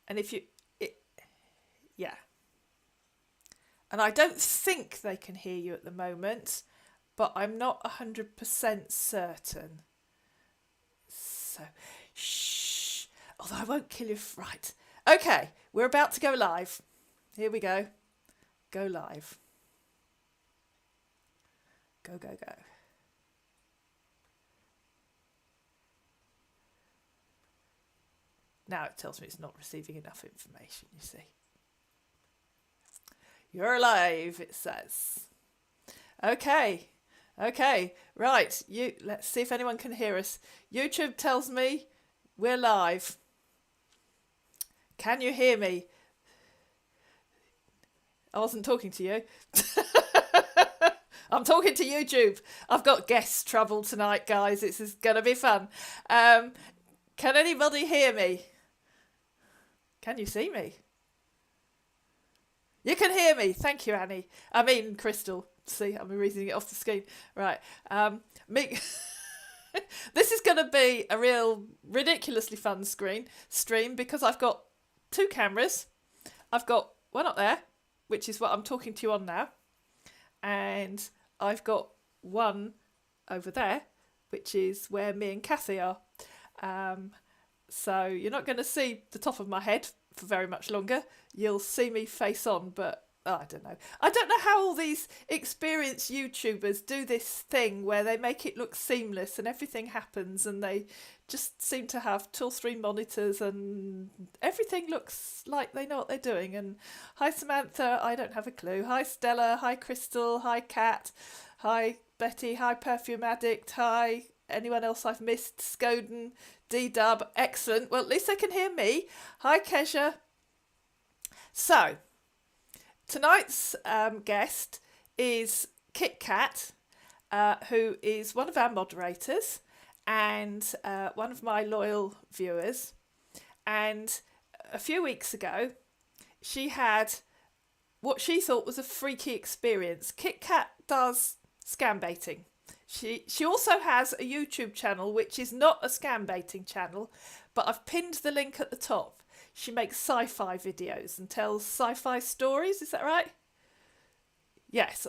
And if you, yeah. And I don't think they can hear you at the moment, but I'm not 100% certain. So, shh. Although I won't kill you. Right. Okay, we're about to go live. Here we go. Go live. Go, go, go. Now it tells me it's not receiving enough information, you see. You're live, it says. Okay, right. Let's see if anyone can hear us. YouTube tells me we're live. Can you hear me? I wasn't talking to you. I'm talking to YouTube. I've got guest trouble tonight, guys. This is going to be fun. Can anybody hear me? Can you see me? You can hear me. Thank you, Annie. I mean, Crystal. See, I'm reading it off the screen. Right. This is going to be a real ridiculously fun stream because I've got two cameras. I've got one up there, which is what I'm talking to you on now. And I've got one over there, which is where me and Kathy are. So you're not going to see the top of my head for very much longer. You'll see me face on, but I don't know. I don't know how all these experienced YouTubers do this thing where they make it look seamless and everything happens and they just seem to have 2 or 3 monitors and everything looks like they know what they're doing. And hi Samantha, I don't have a clue. Hi Stella, hi Crystal, hi Kat, hi Betty, hi Perfume Addict, hi anyone else I've missed, Scoden, D-Dub, excellent. Well, at least they can hear me. Hi Kesha. So, tonight's guest is KitKat, who is one of our moderators and one of my loyal viewers. And a few weeks ago, she had what she thought was a freaky experience. KitKat does scam baiting. She also has a YouTube channel, which is not a scam baiting channel, but I've pinned the link at the top. She makes sci-fi videos and tells sci-fi stories. Is that right? Yes.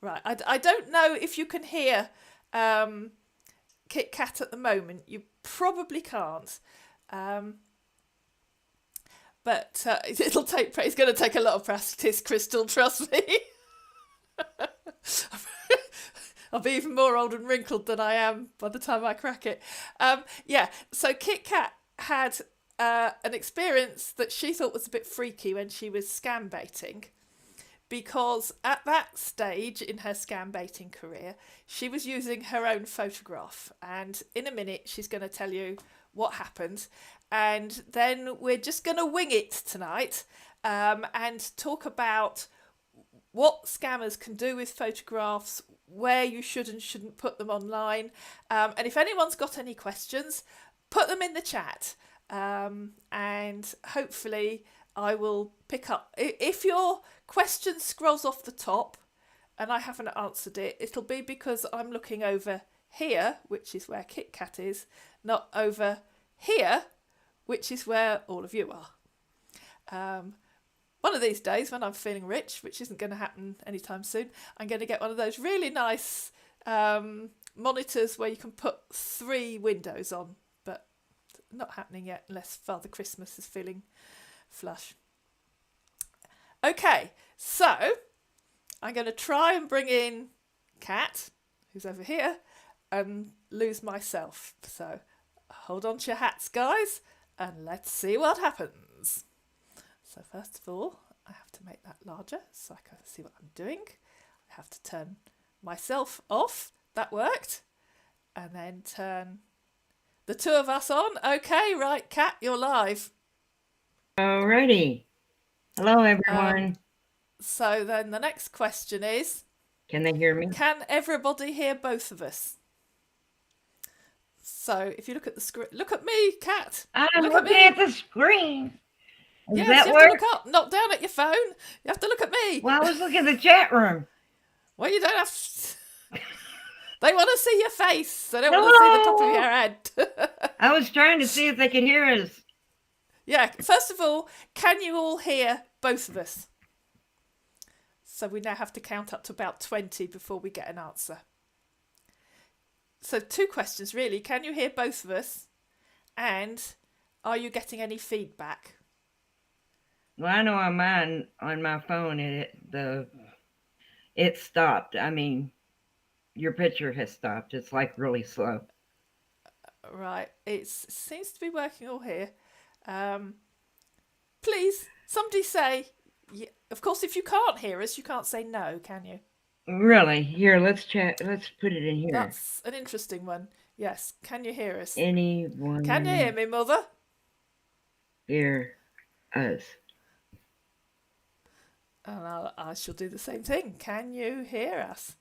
Right. I don't know if you can hear KitKat at the moment. You probably can't. But it's going to take a lot of practice, Crystal, trust me. I'll be even more old and wrinkled than I am by the time I crack it. So KitKat had an experience that she thought was a bit freaky when she was scam baiting, because at that stage in her scam baiting career, she was using her own photograph. And in a minute, she's going to tell you what happened. And then we're just going to wing it tonight and talk about what scammers can do with photographs, where you should and shouldn't put them online. And if anyone's got any questions, put them in the chat. And hopefully I will pick up. If your question scrolls off the top and I haven't answered it, it'll be because I'm looking over here, which is where KitKat is, not over here, which is where all of you are. One of these days, when I'm feeling rich, which isn't going to happen anytime soon, I'm going to get one of those really nice monitors where you can put 3 windows on, but not happening yet unless Father Christmas is feeling flush. Okay, so I'm going to try and bring in Kat, who's over here, and lose myself. So hold on to your hats, guys, and let's see what happens. So first of all, I have to make that larger so I can see what I'm doing. I have to turn myself off. That worked. And then turn the 2 of us on. Okay, right, Kat, you're live. Alrighty. Hello, everyone. So then the next question is, can they hear me? Can everybody hear both of us? So if you look at the screen, look at me, Kat. I'm looking at the screen. Yes, you have to look up, not down at your phone. You have to look at me. Well, I was looking at the chat room. Well, you don't have to. They want to see your face. They don't want to see the top of your head. I was trying to see if they could hear us. Yeah, first of all, can you all hear both of us? So we now have to count up to about 20 before we get an answer. So 2 questions really. Can you hear both of us? And are you getting any feedback? Well, I know on my phone it stopped. I mean, your picture has stopped. It's like really slow. Right, it seems to be working all here. Please, somebody say, yeah. Of course, if you can't hear us, you can't say no, can you? Really? Here, let's chat. Let's put it in here. That's an interesting one. Yes, can you hear us? Anyone Can you hear me, Mother? hear us? And I shall do the same thing. Can you hear us?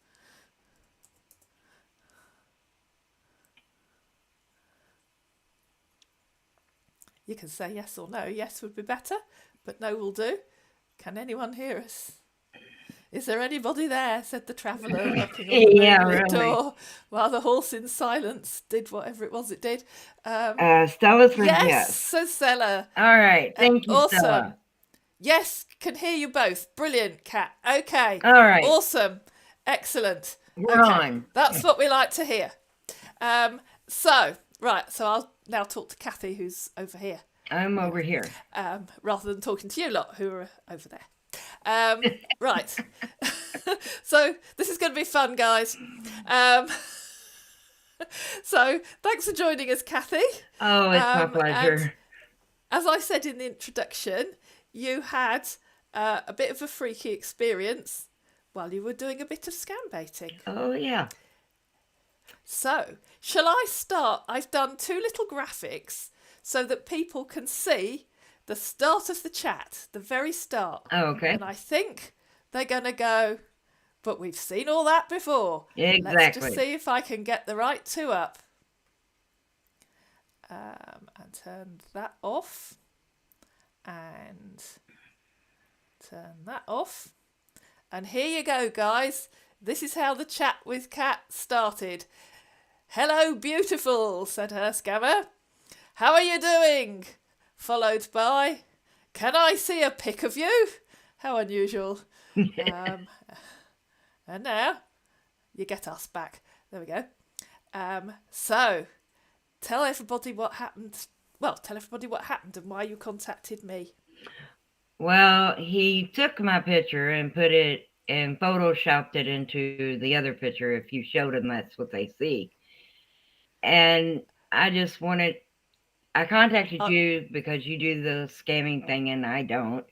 You can say yes or no. Yes would be better, but no will do. Can anyone hear us? Is there anybody there? Said the traveller, knocking on the moonlit door, while the horse in silence did whatever it was it did. Stella says yes. Says Stella. All right, thank you, awesome. Stella. Yes, can hear you both. Brilliant, Kat. Okay. All right. Awesome. Excellent. We're on. That's what we like to hear. So I'll now talk to Kathy, who's over here. I'm over here. Rather than talking to you lot, who are over there. Right. So this is going to be fun, guys. So thanks for joining us, Kathy. Oh, it's my pleasure. As I said in the introduction, you had a bit of a freaky experience while you were doing a bit of scambaiting. Oh, yeah. So, shall I start? I've done 2 little graphics so that people can see the start of the chat, the very start. Oh, okay. And I think they're going to go, but we've seen all that before. Exactly. Let's just see if I can get the right 2 up. And turn that off. And turn that off. And here you go, guys. This is how the chat with Kat started. Hello, beautiful, said her scammer. How are you doing? Followed by, can I see a pic of you? How unusual. And now, you get us back. There we go. So, tell everybody what happened. Well, tell everybody what happened and why you contacted me. Well, he took my picture and put it and photoshopped it into the other picture. If you showed them, that's what they see. And I contacted you because you do the scamming thing and I don't.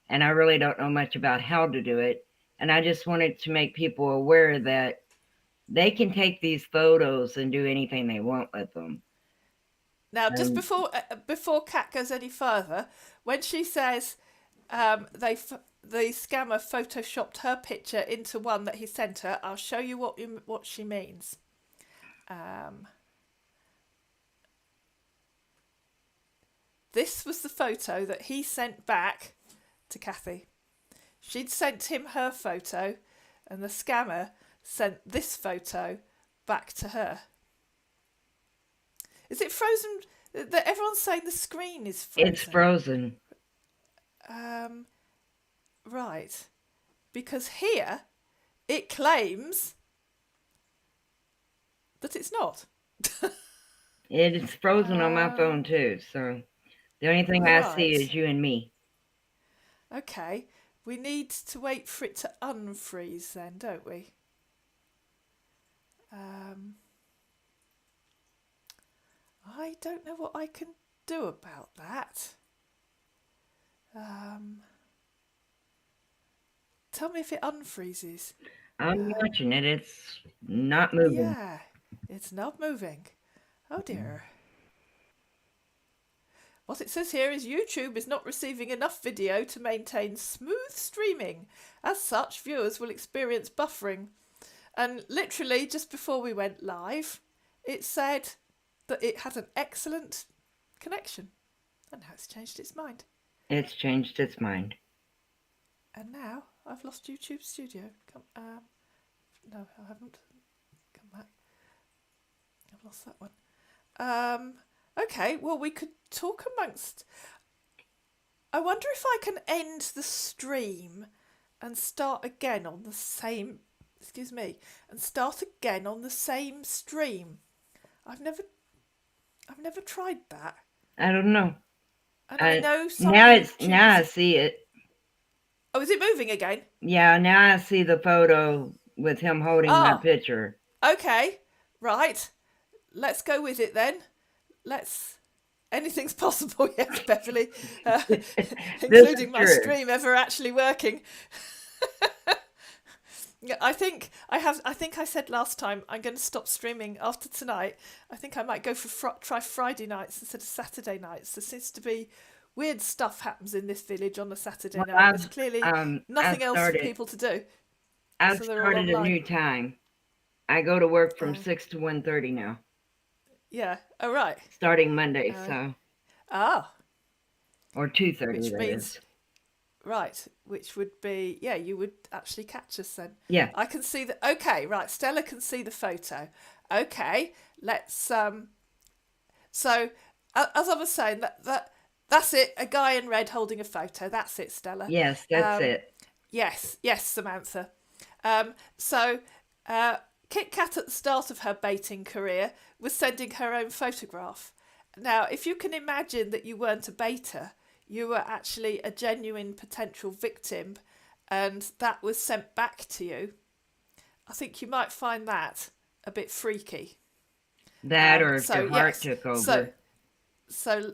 And I really don't know much about how to do it. And I just wanted to make people aware that they can take these photos and do anything they want with them. Now, just before Kat goes any further, when she says the scammer photoshopped her picture into one that he sent her, I'll show you what she means. This was the photo that he sent back to Kathy. She'd sent him her photo, and the scammer sent this photo back to her. Is it frozen? Everyone's saying the screen is frozen. It's frozen. Right. Because here it claims that it's not. It is frozen on my phone too, so the only thing I see is you and me. Okay. We need to wait for it to unfreeze then, don't we? I don't know what I can do about that. Tell me if it unfreezes. I'm watching it. It's not moving. Yeah, it's not moving. Oh dear. What it says here is YouTube is not receiving enough video to maintain smooth streaming. As such, viewers will experience buffering. And literally, just before we went live, it said that it had an excellent connection. And now it's changed its mind. It's changed its mind. And now I've lost YouTube Studio. No, I haven't. Come back. I've lost that one. Okay, well, we could talk amongst. I wonder if I can end the stream and start again on the same. Excuse me, and start again on the same stream. I've never tried that. I don't know. And I know some now I YouTubers. see it. Oh, is it moving again? Yeah, now I see the photo with him holding my Ah, picture. okay, right. Let's go with it then. Anything's possible, yes, Beverly, This is including my true. stream ever actually working. Yeah, I think I said last time I'm going to stop streaming after tonight. I think I might go for try Friday nights instead of Saturday nights. There seems to be weird stuff happens in this village on a Saturday night. There's clearly nothing else for people to do, I've so they're all started a online. new time. I go to work from 6 to 1:30 now. Yeah. Oh, right. Starting Monday, so. Or 2:30, Which that means, is. right, which would be, yeah, you would actually catch us then. Yeah. I can see that. Okay, right, Stella can see the photo. Okay, let's, so, as I was saying, that's it, a guy in red holding a photo. That's it, Stella. Yes, that's it. Yes, Samantha. So, KitKat at the start of her baiting career was sending her own photograph. Now, if you can imagine that you weren't a baiter, you were actually a genuine potential victim, and that was sent back to you, I think you might find that a bit freaky. That or if your heart took over. So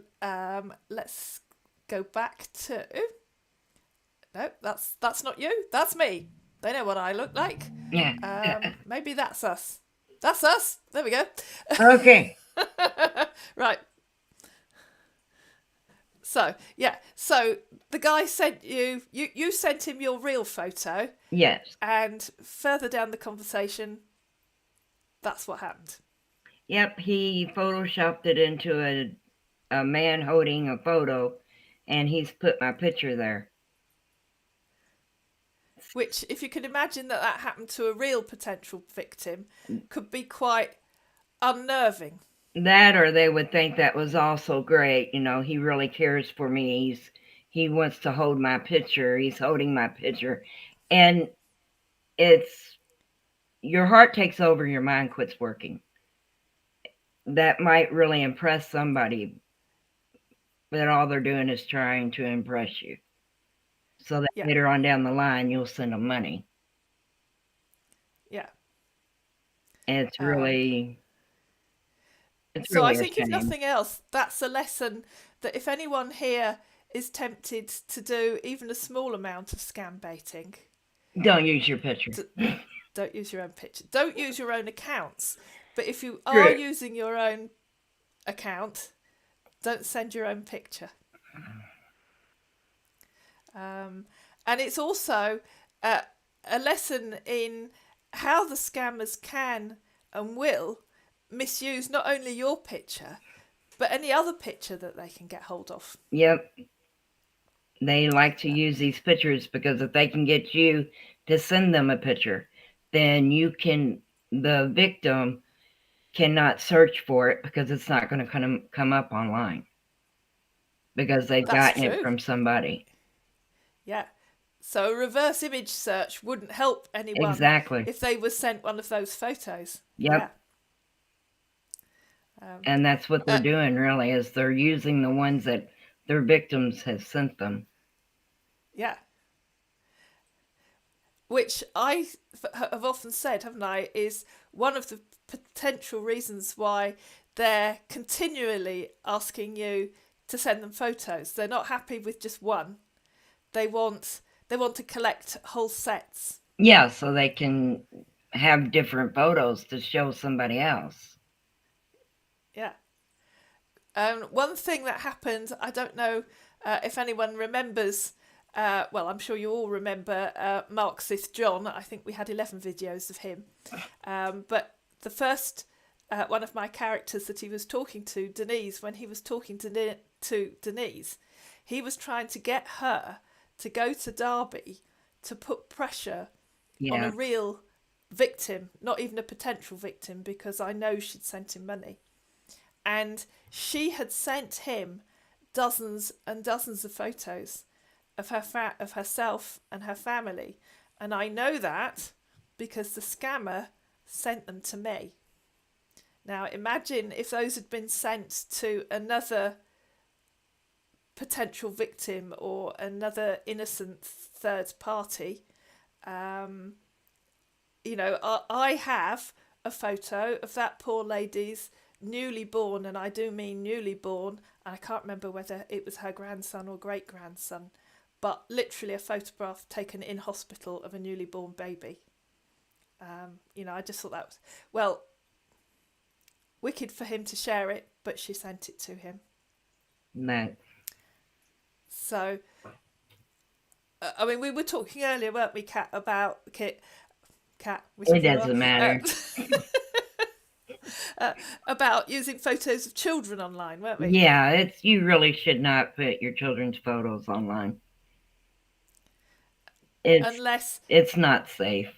let's go back to... No, that's not you. That's me. They know what I look like. Yeah. Maybe that's us. That's us. There we go. Okay. Right. So, yeah. So the guy sent you sent him your real photo. Yes. And further down the conversation, that's what happened. Yep, he photoshopped it into a man holding a photo, and he's put my picture there. Which, if you can imagine that happened to a real potential victim, could be quite unnerving. That, or they would think that was also great. You know, he really cares for me. He wants to hold my picture. He's holding my picture. And it's, your heart takes over, your mind quits working. That might really impress somebody, but all they're doing is trying to impress you. So that later on down the line, you'll send them money. Yeah. And it's really... So I think if nothing else, that's a lesson that if anyone here is tempted to do even a small amount of scam baiting, don't use your picture. Don't use your own picture. Don't use your own accounts. But if you are using your own account, don't send your own picture. And it's also a lesson in how the scammers can and will misuse not only your picture, but any other picture that they can get hold of. Yep. They like to use these pictures because if they can get you to send them a picture, then the victim cannot search for it because it's not going to come up online because they've gotten it from somebody. Yeah. So a reverse image search wouldn't help anyone if they were sent one of those photos. Yep. Yeah. And that's what they're doing, really, is they're using the ones that their victims have sent them. Yeah. Which I have often said, haven't I, is one of the potential reasons why they're continually asking you to send them photos. They're not happy with just one. They want to collect whole sets. Yeah, so they can have different photos to show somebody else. Yeah. One thing that happened, I don't know if anyone remembers, well, I'm sure you all remember Mark Sith John. I think we had 11 videos of him. But the first one of my characters that he was talking to, Denise, when he was talking to Denise, he was trying to get her to go to Derby to put pressure on a real victim, not even a potential victim, because I know she'd sent him money. And she had sent him dozens and dozens of photos of of herself and her family. And I know that because the scammer sent them to me. Now imagine if those had been sent to another potential victim or another innocent third party. You know, I have a photo of that poor lady's newly born, and I do mean newly born, and I can't remember whether it was her grandson or great grandson, but literally a photograph taken in hospital of a newly born baby. You know, I just thought that was, well, wicked for him to share it, but she sent it to him. No. So, I mean, we were talking earlier, weren't we, Kat, about Kat? It doesn't matter. About using photos of children online, weren't we? Yeah, you really should not put your children's photos online. It's not safe.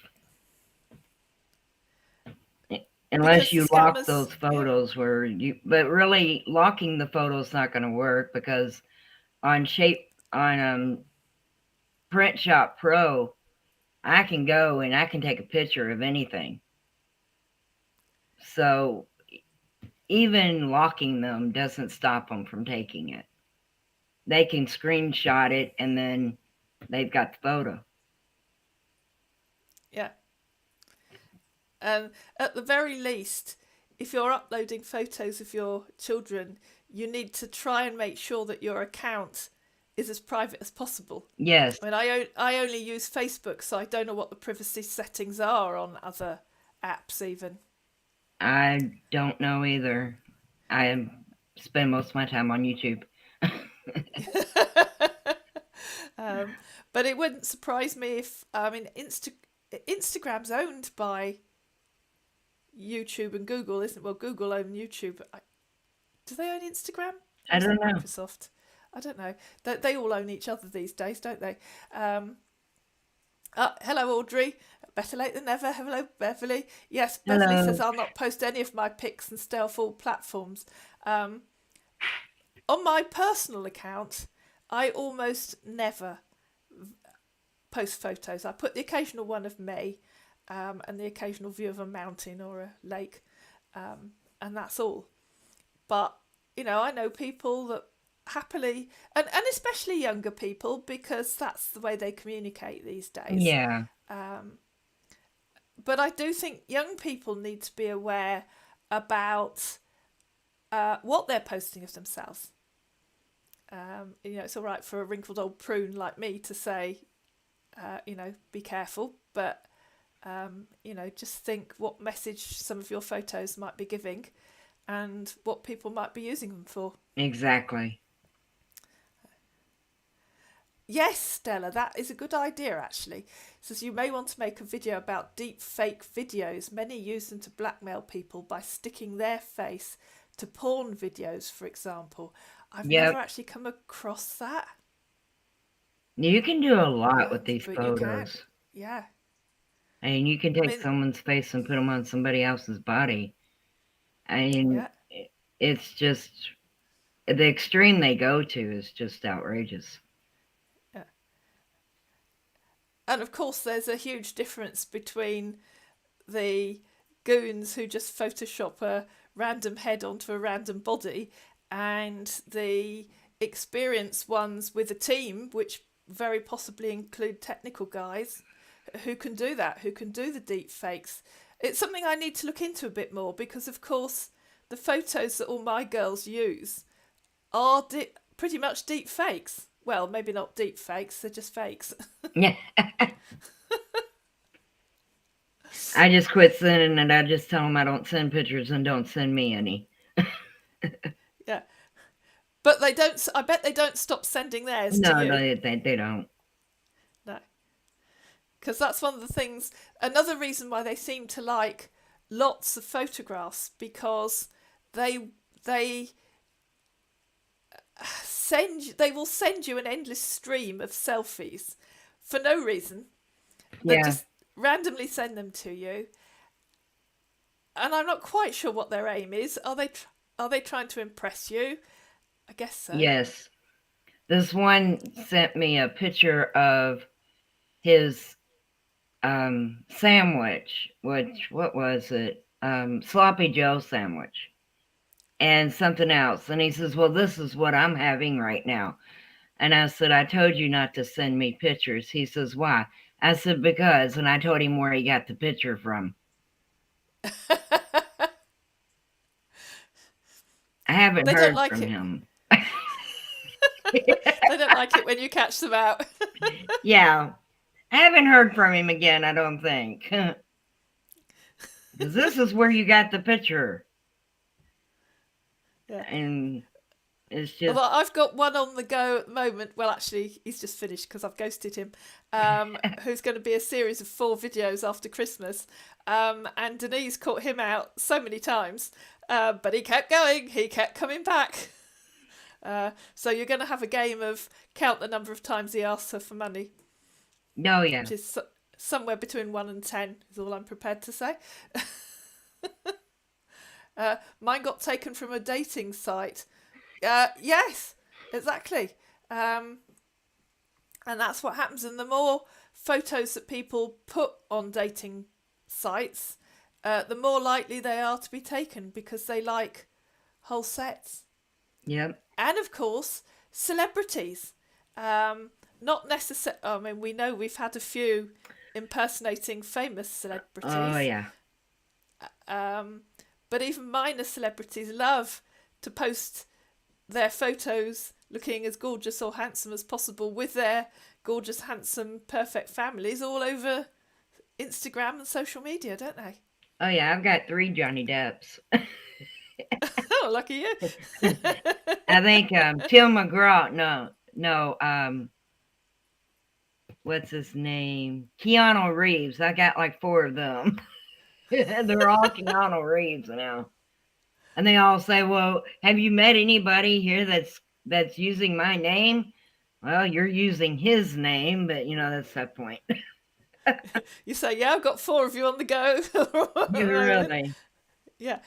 Unless you lock those photos but really locking the photos not going to work, because on Print Shop Pro, I can go and I can take a picture of anything. So even locking them doesn't stop them from taking it. They can screenshot it and then they've got the photo. Yeah. At the very least, if you're uploading photos of your children, you need to try and make sure that your account is as private as possible. Yes. I mean, I only use Facebook, so I don't know what the privacy settings are on other apps even. I don't know either. I spend most of my time on YouTube. But it wouldn't surprise me if, I mean, Instagram's owned by YouTube and Google, isn't it? Well, Google own YouTube. Do they own Instagram? I don't know. Microsoft. I don't know. They all own each other these days, don't they? Hello, Audrey. Better late than never. Hello, Beverly. Yes, Beverly says I'll not post any of my pics and stay off all platforms. On my personal account, I almost never post photos. I put the occasional one of me and the occasional view of a mountain or a lake, and that's all. But, you know, I know people that happily, and especially younger people, because that's the way they communicate these days. Yeah. But I do think young people need to be aware about what they're posting of themselves. You know, it's all right for a wrinkled old prune like me to say, you know, be careful, but you know, just think what message some of your photos might be giving and what people might be using them for. Exactly. Yes, Stella, that is a good idea, actually. It says you may want to make a video about deep fake videos. Many use them to blackmail people by sticking their face to porn videos, for example. I've never actually come across that. You can do a lot with these photos. Yeah. I mean, you can take someone's face and put them on somebody else's body. I mean, it's just, the extreme they go to is just outrageous. Yeah. And of course, there's a huge difference between the goons who just Photoshop a random head onto a random body and the experienced ones with a team, which very possibly include technical guys who can do that, who can do the deep fakes. It's something I need to look into a bit more, because of course the photos that all my girls use are pretty much deep fakes. Well, maybe not deep fakes, they're just fakes. Yeah. I just quit sending it. I just tell them I don't send pictures and don't send me any. Yeah. But they don't, I bet they don't stop sending theirs to you. No, they don't. No. Because that's one of the things, another reason why they seem to like lots of photographs, because they will send you an endless stream of selfies for no reason. Yeah. randomly send them to you, and I'm not quite sure what their aim is. Are they trying to impress you? I guess so. Yes. This one sent me a picture of his sandwich, which, what was it? Sloppy Joe sandwich and something else. And he says, well, this is what I'm having right now. And I said, I told you not to send me pictures. He says, why? I said, because. And I told him where he got the picture from. I haven't They don't heard like from it. him. They don't like it when you catch them out. Yeah. I haven't heard from him again, I don't think. Because this is where you got the picture. Yeah. And it's just, Although I've got one on the go at the moment. Well, actually, he's just finished because I've ghosted him. Who's going to be a series of 4 videos after Christmas. And Denise caught him out so many times, but he kept going. He kept coming back. So you're going to have a game of count the number of times he asks her for money. oh, yeah. Which is somewhere between 1 and 10 is all I'm prepared to say. Mine got taken from a dating site. Yes, exactly. And that's what happens. And the more photos that people put on dating sites, the more likely they are to be taken because they like whole sets. Yep. And of course, celebrities. Not necessarily. I mean, we know we've had a few impersonating famous celebrities. Oh, yeah. But even minor celebrities love to post their photos looking as gorgeous or handsome as possible with their gorgeous, handsome, perfect families all over Instagram and social media, don't they? Oh, yeah. I've got 3 Johnny Depps. Oh, lucky you. I think Tim McGraw. No. What's his name? Keanu Reeves. I got like 4 of them. They're all Keanu Reeves now. And they all say, well, have you met anybody here that's using my name? Well, you're using his name, but that's that point. You say, yeah, I've got 4 of you on the go. Really? Yeah.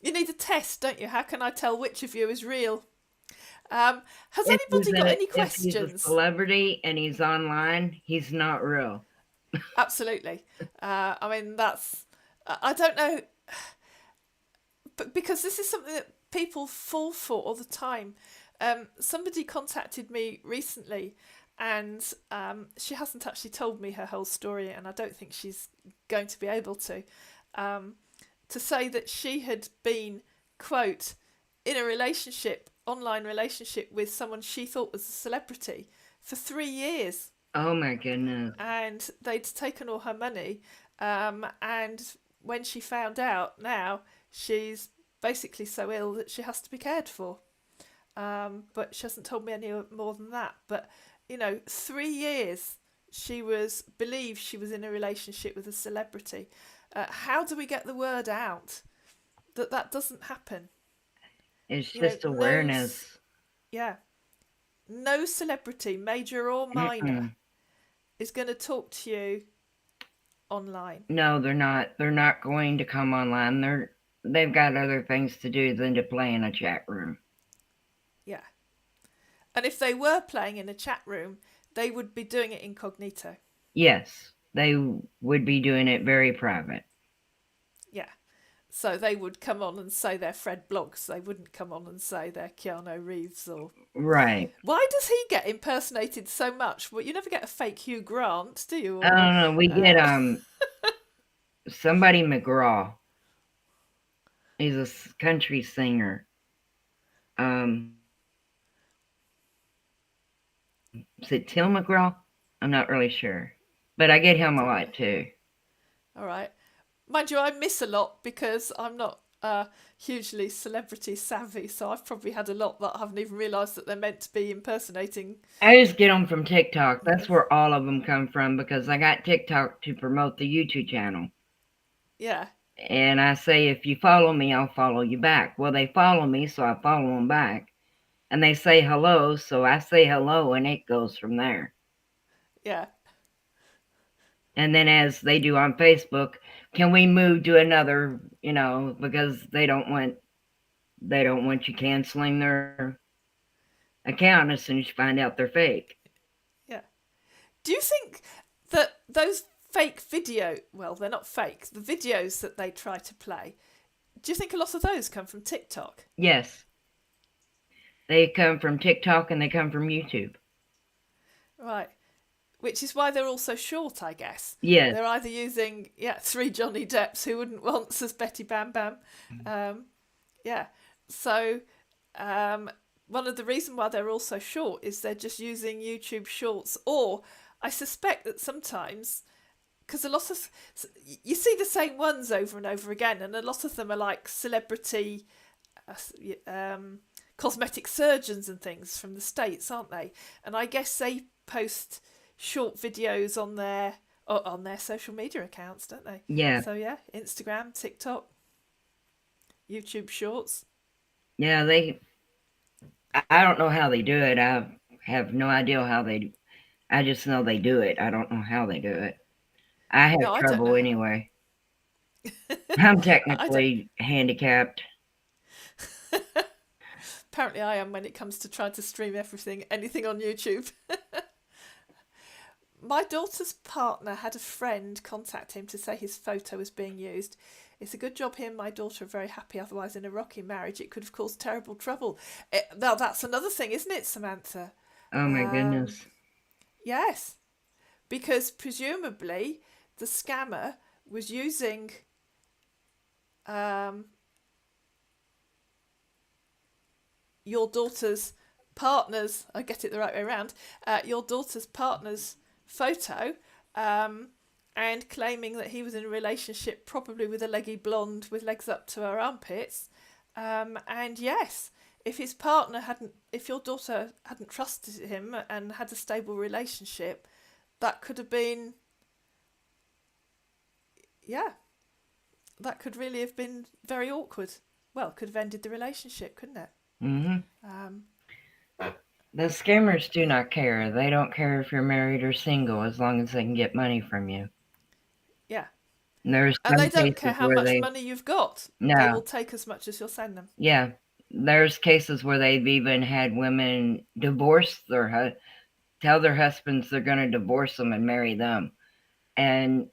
You need a test, don't you? How can I tell which of you is real? Has anybody got any If he's a questions? celebrity and he's online, he's not real. Absolutely. I mean, I don't know, but because this is something that people fall for all the time. Somebody contacted me recently, and she hasn't actually told me her whole story, and I don't think she's going to be able to say that she had been, quote, in a relationship, online relationship with someone she thought was a celebrity for 3 years. Oh my goodness. And they'd taken all her money. And when she found out, now she's basically so ill that she has to be cared for. But she hasn't told me any more than that. But, 3 years believed she was in a relationship with a celebrity. How do we get the word out that doesn't happen? It's just awareness. No celebrity, major or minor, is going to talk to you online. No, they're not. They're not going to come online. They've got other things to do than to play in a chat room. Yeah. And if they were playing in a chat room, they would be doing it incognito. Yes, they would be doing it very private. Yeah. So they would come on and say they're Fred Bloggs. They wouldn't come on and say they're Keanu Reeves or... Right. Why does he get impersonated so much? Well, you never get a fake Hugh Grant, do you? I don't know. We get somebody McGraw. He's a country singer. Is it Tim McGraw? I'm not really sure. But I get him a lot too. All right. Mind you, I miss a lot because I'm not hugely celebrity savvy, so I've probably had a lot that I haven't even realised that they're meant to be impersonating. I just get them from TikTok. That's where all of them come from because I got TikTok to promote the YouTube channel. Yeah. And I say, if you follow me, I'll follow you back. Well, they follow me, so I follow them back. And they say hello, so I say hello, and it goes from there. Yeah. And then as they do on Facebook, can we move to another, because they don't want you canceling their account as soon as you find out they're fake. Yeah. Do you think that those fake well, they're not fake, the videos that they try to play, do you think a lot of those come from TikTok? Yes. They come from TikTok and they come from YouTube. Right. Which is why they're all so short, I guess. Yes. They're either using, 3 Johnny Depps, who wouldn't want, says Betty Bam Bam. Yeah. So one of the reasons why they're all so short is they're just using YouTube Shorts, or I suspect that sometimes, because a lot of, you see the same ones over and over again, and a lot of them are like celebrity cosmetic surgeons and things from the States, aren't they? And I guess they post short videos on their social media accounts, don't they? Yeah. So yeah, Instagram, TikTok, YouTube Shorts. Yeah, I don't know how they do it. I have no idea how they do. I just know they do it. I don't know how they do it. I have No, I don't trouble know. anyway. I'm I don't. technically handicapped. Apparently, I am when it comes to trying to stream anything on YouTube. My daughter's partner had a friend contact him to say his photo was being used. It's a good job he and my daughter are very happy, otherwise in a rocky marriage it could have caused terrible trouble. Now that's another thing, isn't it, Samantha? Oh my goodness. Yes, because presumably the scammer was using your daughter's partner's, I get it the right way around, your daughter's partner's photo, and claiming that he was in a relationship probably with a leggy blonde with legs up to her armpits. And yes, if your daughter hadn't trusted him and had a stable relationship, that could have been, that could really have been very awkward. Well, could have ended the relationship, couldn't it? The scammers do not care. They don't care if you're married or single as long as they can get money from you. Yeah. There's And they some don't cases care how where much money you've got. No. They will take as much as you'll send them. Yeah. There's cases where they've even had women divorce tell their husbands they're going to divorce them and marry them. And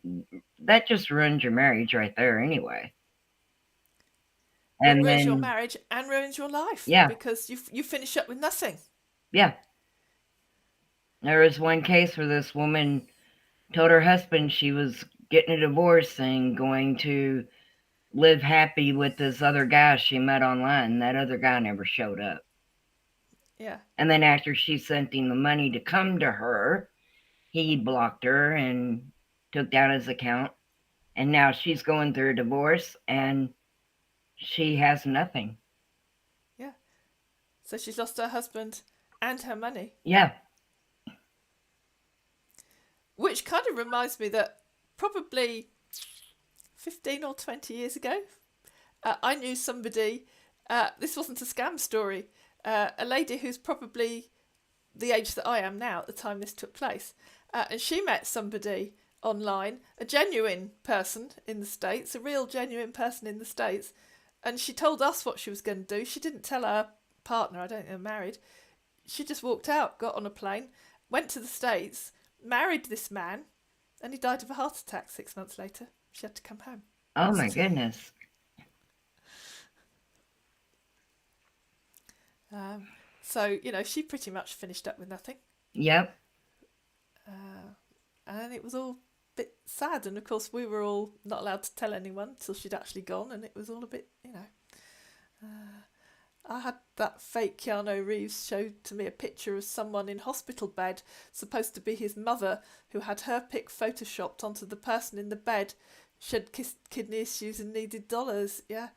that just ruins your marriage right there anyway. And it ruins your marriage and ruins your life. Yeah. Because you finish up with nothing. Yeah. There was one case where this woman told her husband she was getting a divorce and going to live happy with this other guy she met online. That other guy never showed up. Yeah. And then after she sent him the money to come to her, he blocked her and took down his account. And now she's going through a divorce and she has nothing. Yeah. So she's lost her husband and her money. Yeah. Which kind of reminds me that probably 15 or 20 years ago, I knew somebody, this wasn't a scam story, a lady who's probably the age that I am now at the time this took place. And she met somebody online, a genuine person in the States, a real genuine person in the States. And she told us what she was going to do. She didn't tell her partner, I don't think they're married. She just walked out, got on a plane, went to the States, married this man, and he died of a heart attack 6 months later. She had to come home. Oh my goodness. So, she pretty much finished up with nothing. Yep. And it was all a bit sad. And of course, we were all not allowed to tell anyone until she'd actually gone. And it was all a bit, I had that fake Keanu Reeves showed to me a picture of someone in hospital bed, supposed to be his mother, who had her pic photoshopped onto the person in the bed. She had kidney issues and needed dollars. Yeah.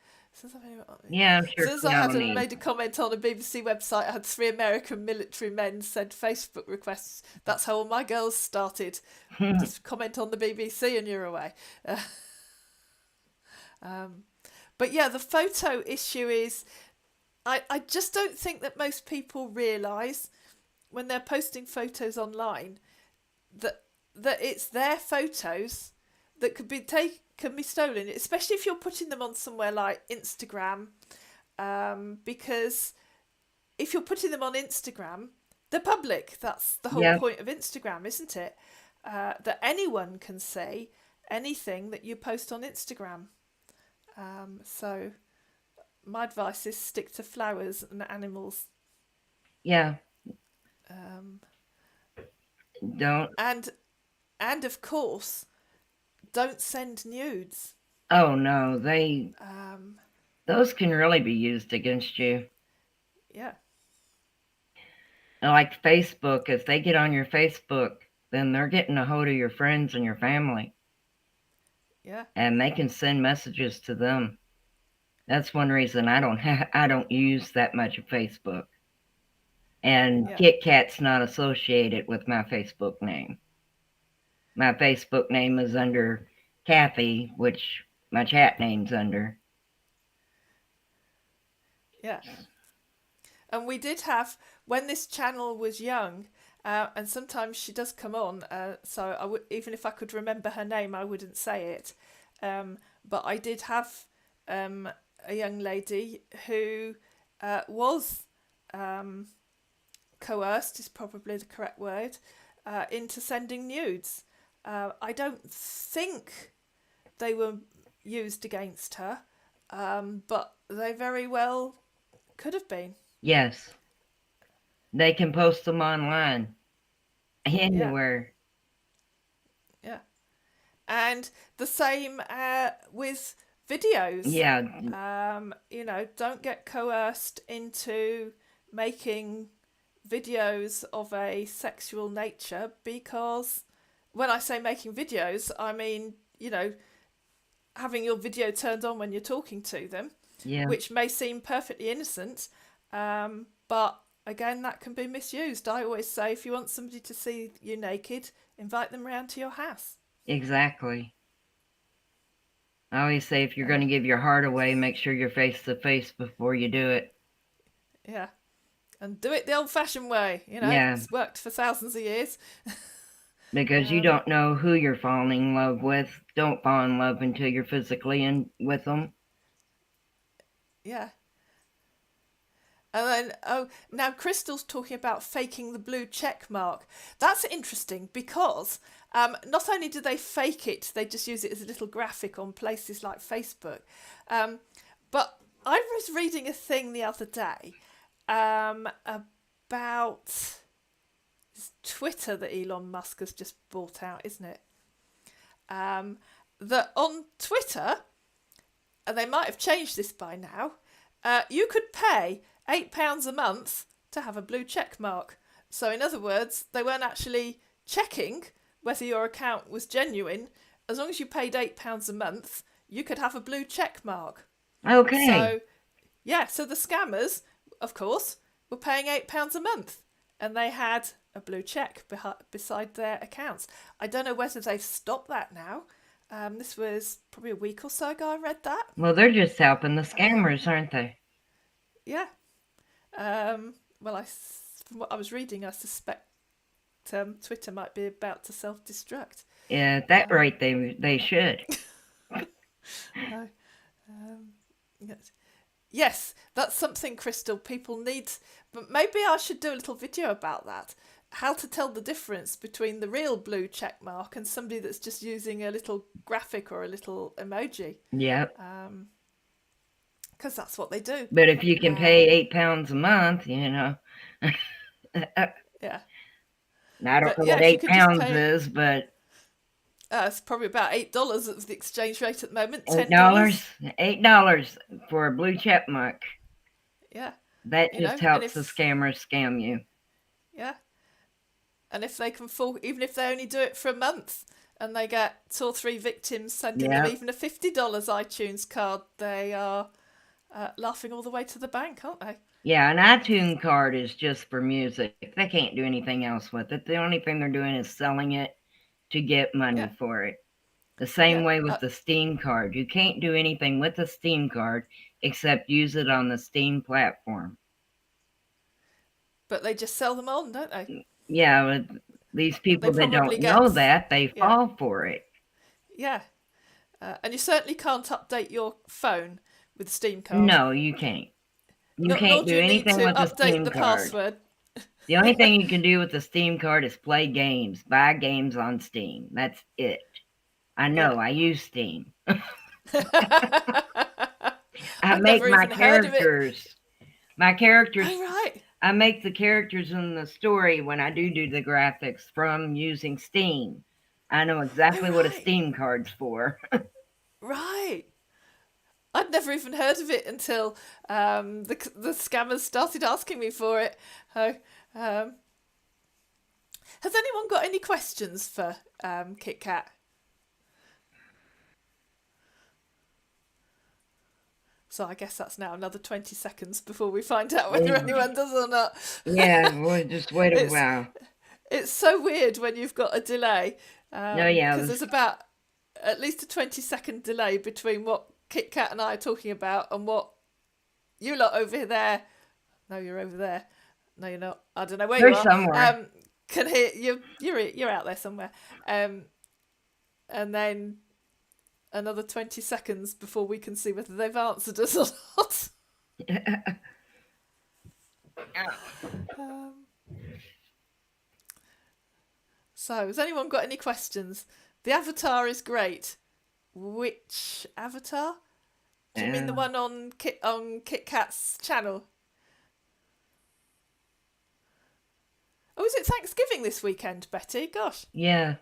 Yeah, I'm sure. Since I hadn't made a comment on a BBC website, I had 3 American military men send Facebook requests. That's how all my girls started. Just comment on the BBC and you're away. But yeah, the photo issue is, I just don't think that most people realise when they're posting photos online that that it's their photos that can be stolen, especially if you're putting them on somewhere like Instagram, because if you're putting them on Instagram, they're public. That's the whole Yep. point of Instagram, isn't it? That anyone can see anything that you post on Instagram. So my advice is stick to flowers and animals. Yeah. Um, Don't. and of course, don't send nudes. Oh no, Um, those can really be used against you. yeah, Like Facebook, if they get on your Facebook, then they're getting a hold of your friends and your family, yeah, and they can send messages to them. That's one reason I don't use that much of Facebook. And yeah, KitKat's not associated with my Facebook name. My Facebook name is under Kathy, which my chat name's under. yeah. And we did have, when this channel was young, and sometimes she does come on, so I would, even if I could remember her name, I wouldn't say it. But I did have a young lady who was coerced, is probably the correct word, into sending nudes. I don't think they were used against her, but they very well could have been. Yes, they can post them online Yeah, anywhere. yeah. And the same with videos. Yeah, Don't get coerced into making videos of a sexual nature, because when I say making videos, I mean, having your video turned on when you're talking to them, yeah, which may seem perfectly innocent, but again, that can be misused. I always say, if you want somebody to see you naked, invite them round to your house. exactly. I always say if you're going Uh, to give your heart away, make sure you're face to face before you do it. yeah, and do it the old-fashioned way. Yeah, It's worked for thousands of years. because you Um, don't know who you're falling in love with. Don't fall in love until you're physically in with them. yeah. And then, oh, now Crystal's talking about faking the blue check mark. That's interesting because not only do they fake it, they just use it as a little graphic on places like Facebook. But I was reading a thing the other day about Twitter that Elon Musk has just bought out, isn't it? That on Twitter, and they might have changed this by now, you could pay £8 a month to have a blue check mark. So in other words, they weren't actually checking whether your account was genuine. As long as you paid £8 a month, you could have a blue check mark. Okay. So yeah, so the scammers, of course, were paying £8 a month, and they had a blue check beside their accounts. I don't know whether they've stopped that now. This was probably a week or so ago I read that. Well, they're just helping the Um, scammers, aren't they? yeah. Well, from what I was reading, I suspect Twitter might be about to self-destruct. Yeah, at that Um, rate, they should. no. Yes. Yes, that's something, Crystal, people need. But maybe I should do a little video about that. How to tell the difference between the real blue check mark and somebody that's just using a little graphic or a little emoji. Yep. Because that's what they do. But if you can pay Um, £8 a month, yeah. I don't But know yeah, what if you eight can just pounds pay, is, but it's probably about $8 at the exchange rate at the moment, eight $10. dollars, $8 for a blue check mark. Yeah. That just And helps the if, scammers scam you. yeah. And if they can fall, even if they only do it for a month and they get 2 or 3 victims sending them Yep. even a $50 iTunes card, they are laughing all the way to the bank, aren't they? Yeah, an iTunes card is just for music. They can't do anything else with it. The only thing they're doing is selling it to get Yeah. money for it. The same Yeah. way with the Steam card. You can't do anything with the Steam card except use it on the Steam platform. But they just sell them on, don't they? Yeah, these They people that probably don't know get, that, they yeah, fall for it. yeah. And you certainly can't update your phone with Steam card. No, you can't. You Nor can't do do you need anything to with a update Steam the card. password. The only thing you can do with the Steam card is play games, buy games on Steam. That's it. I Yeah. know, I use Steam. I I'd make never even heard of it. my characters, Oh, right. I make the characters in the story when I do the graphics from using Steam. I know Oh, exactly what a right. Steam card's for. Right. I'd never even heard of it until the scammers started asking me for it. Oh, um, has anyone got any questions for KitKat? So I guess that's now another 20 seconds before we find out whether anyone does or not. Yeah, we'll just wait a it's while. it's so weird when you've got a delay No, yeah, because there's about at least a 20-second delay between what KitKat and I are talking about and what you lot over there. No, you're over there. No, you're not. I don't know where you they're are. somewhere. Can hear you. You're out there somewhere. And then another 20 seconds before we can see whether they've answered us or not. Um, so, has anyone got any questions? The avatar is great. Which avatar? Do you mean the one on KitKat's channel? Oh, is it Thanksgiving this weekend, Betty? Gosh. Yeah.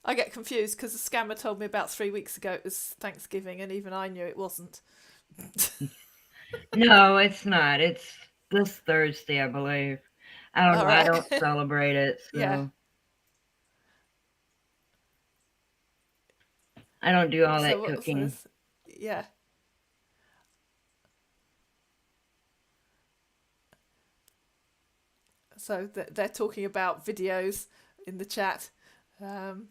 I get confused because the scammer told me about 3 weeks ago it was Thanksgiving, and even I knew it wasn't. No, it's not. It's this Thursday, I believe. I don't All know. I right. don't celebrate it, Yeah. so I don't do all So that what's cooking. this? Yeah. So they're talking about videos in the chat. Um,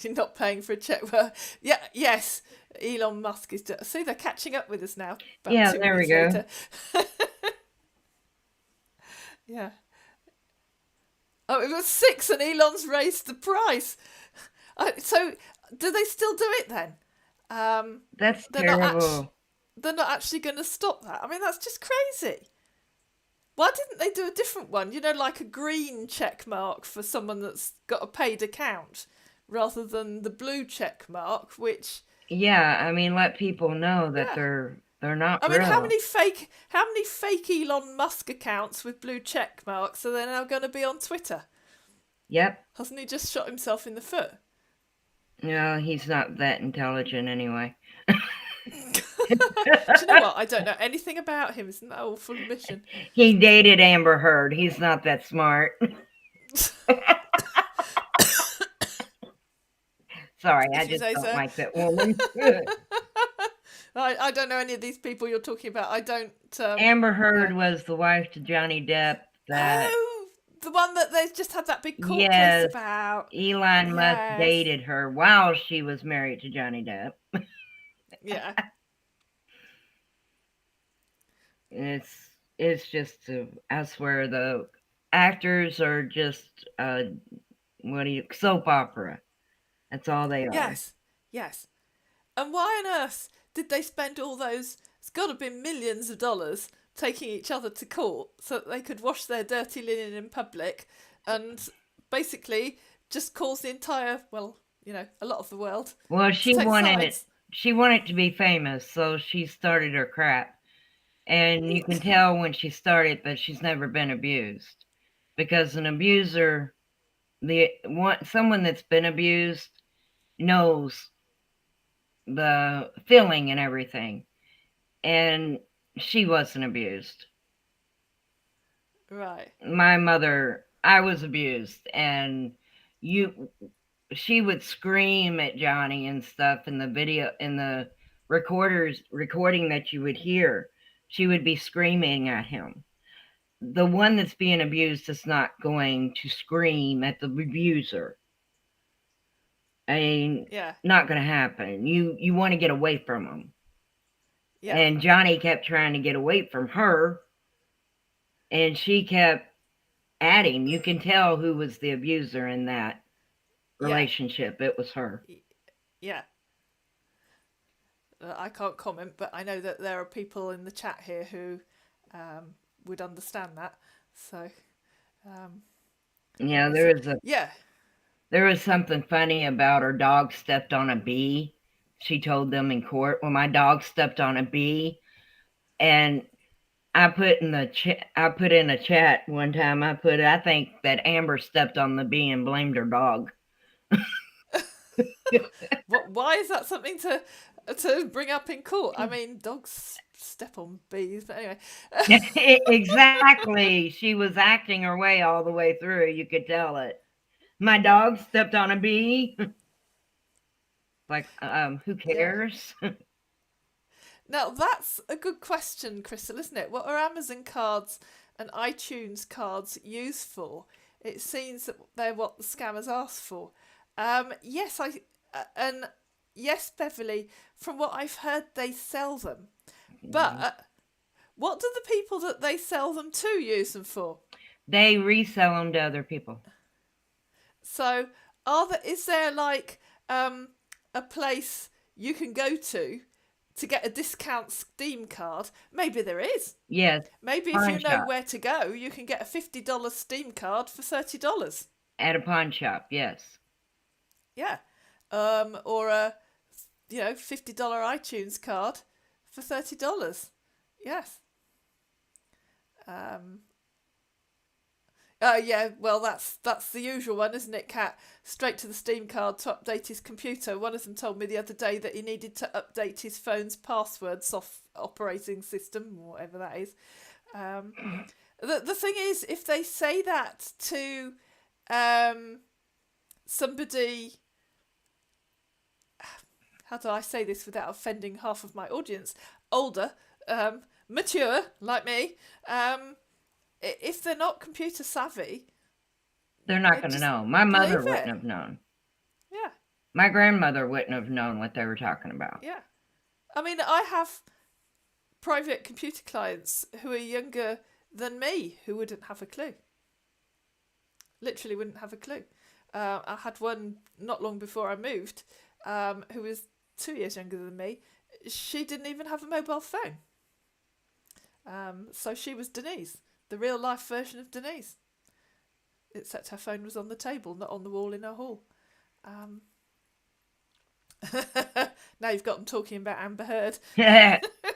you're not paying for a check. Well, yeah, yes. Elon Musk is. See, they're catching up with us now. About Yeah, two there we minutes go. later. Yeah. Oh, it was 6, and Elon's raised the price. So, do they still do it then? That's They're not actually. terrible. They're not actually going to stop that. I mean, that's just crazy. Why didn't they do a different one? You know, like a green check mark for someone that's got a paid account, rather than the blue check mark, which, Yeah, I mean, let people know that yeah. they're not I mean, real. how many fake Elon Musk accounts with blue check marks are there now going to be on Twitter? Yep. Hasn't he just shot himself in the foot? No, he's not that intelligent anyway. Do you know what? I don't know anything about him. Isn't that awful admission? He dated Amber Heard. He's not that smart. Sorry, I Did you just say don't so? like that woman. I don't know any of these people you're talking about. I don't. Amber Heard Yeah. was the wife to Johnny Depp that, Oh, the one that they've just had that big court case yes, about. Elon Musk Yes. dated her while she was married to Johnny Depp. Yeah. It's just, I swear, the actors are just, soap opera. That's all they are. Yes. Yes. And why on earth did they spend all those? It's got to be millions of dollars taking each other to court so that they could wash their dirty linen in public, and basically just cause the entire, well, a lot of the world Well, to take sides. she wanted to be famous, so she started her crap. And you can tell when she started that she's never been abused. Because an abuser, someone that's been abused knows the feeling and everything. And she wasn't abused. Right. My mother, I was abused, and she would scream at Johnny and stuff in the video, in the recording that you would hear. She would be screaming at him. The one that's being abused is not going to scream at the abuser. I mean, Yeah. not going to happen. You want to get away from them. Yeah. And Johnny kept trying to get away from her, and she kept adding. You can tell who was the abuser in that Yeah, relationship. It was her. y- yeah. I can't comment, but I know that there are people in the chat here who would understand that. So, um, Yeah, so yeah. there was something funny about her dog stepped on a bee. She told them in court, "Well, my dog stepped on a bee," and I put in a chat one time. I think that Amber stepped on the bee and blamed her dog. What? Why is that something to bring up in court? I mean, dogs step on bees, but anyway. Exactly. She was acting her way all the way through. You could tell it. My Yeah, dog stepped on a bee. Like, who yeah. cares? Now that's a good question, Crystal, isn't it? What are Amazon cards and iTunes cards used for? It seems that they're what the scammers asked for. Yes, and yes, Beverly. From what I've heard, they sell them. But what do the people that they sell them to use them for? They resell them to other people. So, is there like a place you can go to get a discount Steam card? Maybe there is. Yes, Maybe if pawn you know shop. where to go, you can get a $50 Steam card for $30. At a pawn shop, yes. Yeah. Or a $50 iTunes card for $30. Yes. Um, yeah, well, that's the usual one, isn't it, Kat? Straight to the Steam card to update his computer. One of them told me the other day that he needed to update his phone's password, soft operating system, whatever that is. Um, the thing is, if they say that to um, somebody, how do I say this without offending half of my audience? Older, mature, like me. If they're not computer savvy, They're not they going to just know. My mother believe wouldn't it. have known. Yeah, My grandmother wouldn't have known what they were talking about. yeah. I mean, I have private computer clients who are younger than me who wouldn't have a clue. Literally wouldn't have a clue. I had one not long before I moved who was 2 years younger than me. She didn't even have a mobile phone. So she was Denise, the real life version of Denise. Except her phone was on the table, not on the wall in her hall. Um, now you've got them talking about Amber Heard.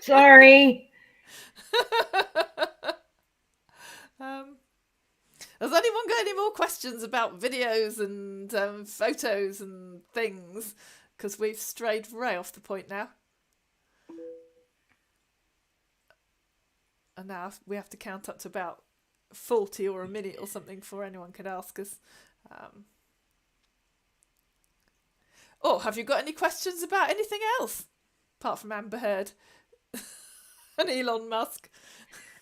Sorry. um, has anyone got any more questions about videos and photos and things? Because we've strayed way off the point now. And now we have to count up to about 40 or a minute or something before anyone can ask us. Oh, have you got any questions about anything else? Apart from Amber Heard and Elon Musk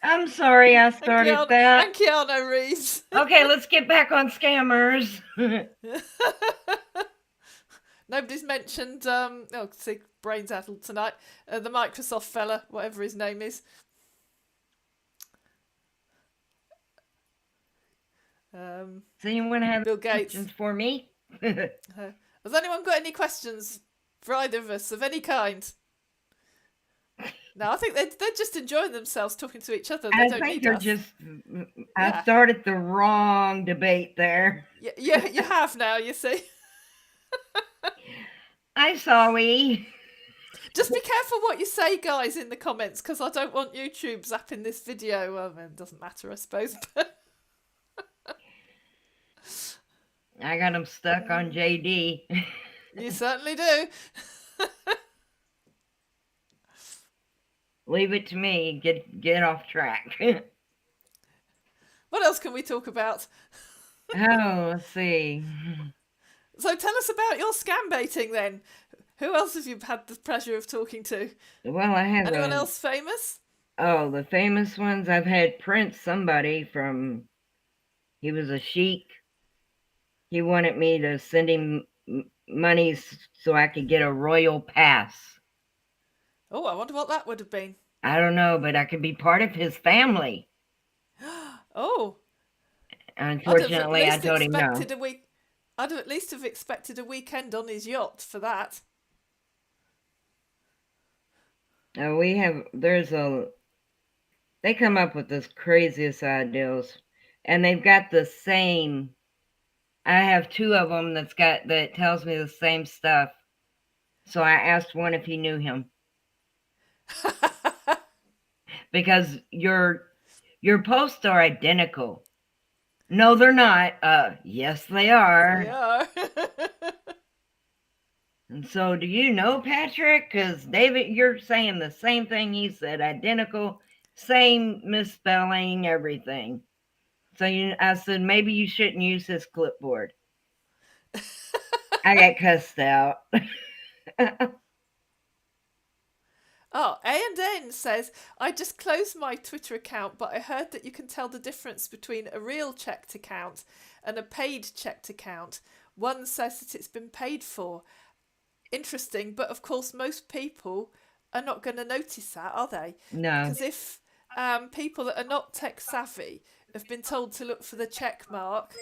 I'm sorry I and started that. Keanu Reeves. Okay, let's get back on scammers. Nobody's mentioned, see, brains addled tonight, the Microsoft fella, whatever his name is. Does anyone have Bill Gates. questions for me? Has anyone got any questions for either of us of any kind? No, I think they're just enjoying themselves talking to each other. They don't think need they're us. just. Yeah. I started the wrong debate there. Yeah, you have now, you see. I'm sorry. Just be careful what you say, guys, in the comments, because I don't want YouTube zapping this video. Well, it doesn't matter, I suppose. I got them stuck on JD. You certainly do. Leave it to me. Get off track. What else can we talk about? Oh, let's see. So tell us about your scam baiting then. Who else have you had the pleasure of talking to? Well, I have anyone else famous? Oh, the famous ones. I've had Prince, somebody from. He was a sheik. He wanted me to send him money so I could get a royal pass. Oh, I wonder what that would have been. I don't know, but I could be part of his family. Oh, Unfortunately, I told him no. I'd have at least have expected a weekend on his yacht for that. They come up with this craziest ideas, and they've got the same. I have two of them that tells me the same stuff. So I asked one if he knew him because your posts are identical. No, they're not. Yes, they They are. are. And so, do you know Patrick? Because David, you're saying the same thing he said, identical, same misspelling, everything. So I said maybe you shouldn't use his clipboard. I got cussed out. Oh, A&N says, I just closed my Twitter account, but I heard that you can tell the difference between a real checked account and a paid checked account. One says that it's been paid for. Interesting, but of course most people are not going to notice that, are they? No. Because if people that are not tech savvy have been told to look for the check mark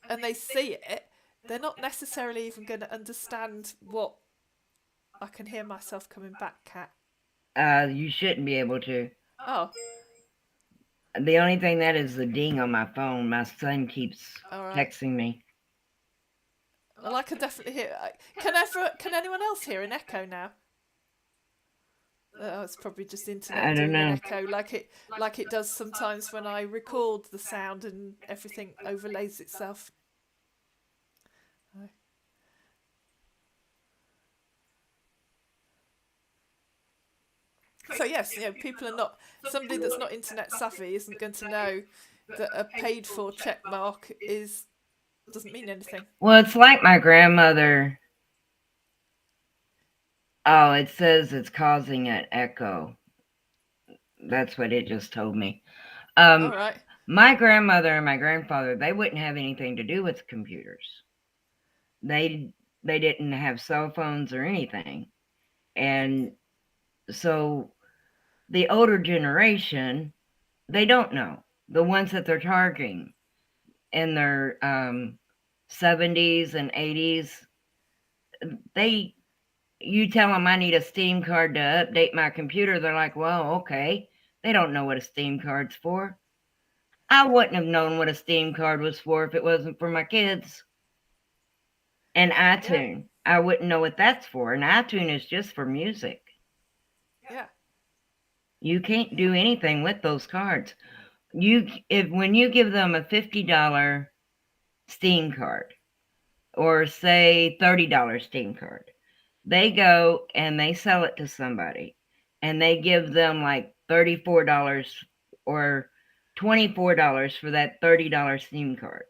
and they see it, they're not necessarily even going to understand what... I can hear myself coming back, Kat. You shouldn't be able to. Oh, The only thing that is the ding on my phone. My son keeps all right. texting me. Well, I can definitely hear. Can anyone else hear an echo now? Oh, it's probably just the I internet don't doing an know. echo, like it does sometimes when I record the sound and everything overlays itself. So yes, people are not. Somebody that's not internet savvy isn't going to know that a paid for check mark doesn't mean anything. Well, it's like my grandmother. Oh, it says it's causing an echo. That's what it just told me. All right. My grandmother and my grandfather, they wouldn't have anything to do with computers. They didn't have cell phones or anything. And so the older generation, they don't know. The ones that they're targeting in their 70s and 80s, they you tell them I need a Steam card to update my computer, they're like, well, okay. They don't know what a Steam card's for. I wouldn't have known what a Steam card was for if it wasn't for my kids. And iTunes, I wouldn't know what that's for. And iTunes is just for music. Yeah. You can't do anything with those cards. When you give them a $50 Steam card, or say $30 Steam card, they go and they sell it to somebody and they give them like $34 or $24 for that $30 Steam card.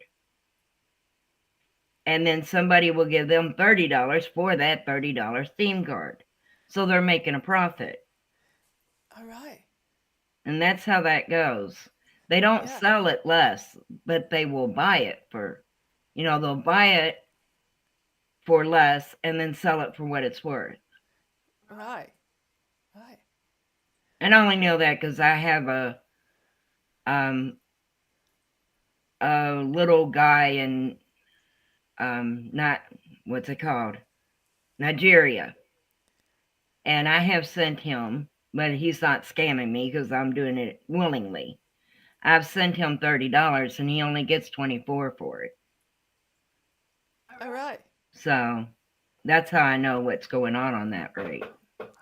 And then somebody will give them $30 for that $30 Steam card. So they're making a profit. All right. And that's how that goes. They don't sell it less, but they will buy it for, they'll buy it for less and then sell it for what it's worth. Right. Right. And I only know that because I have a little guy in not what's it called, Nigeria, and I have sent him, but he's not scamming me because I'm doing it willingly. I've sent him $30 and he only gets 24 for it. All right. So that's how I know what's going on that rate.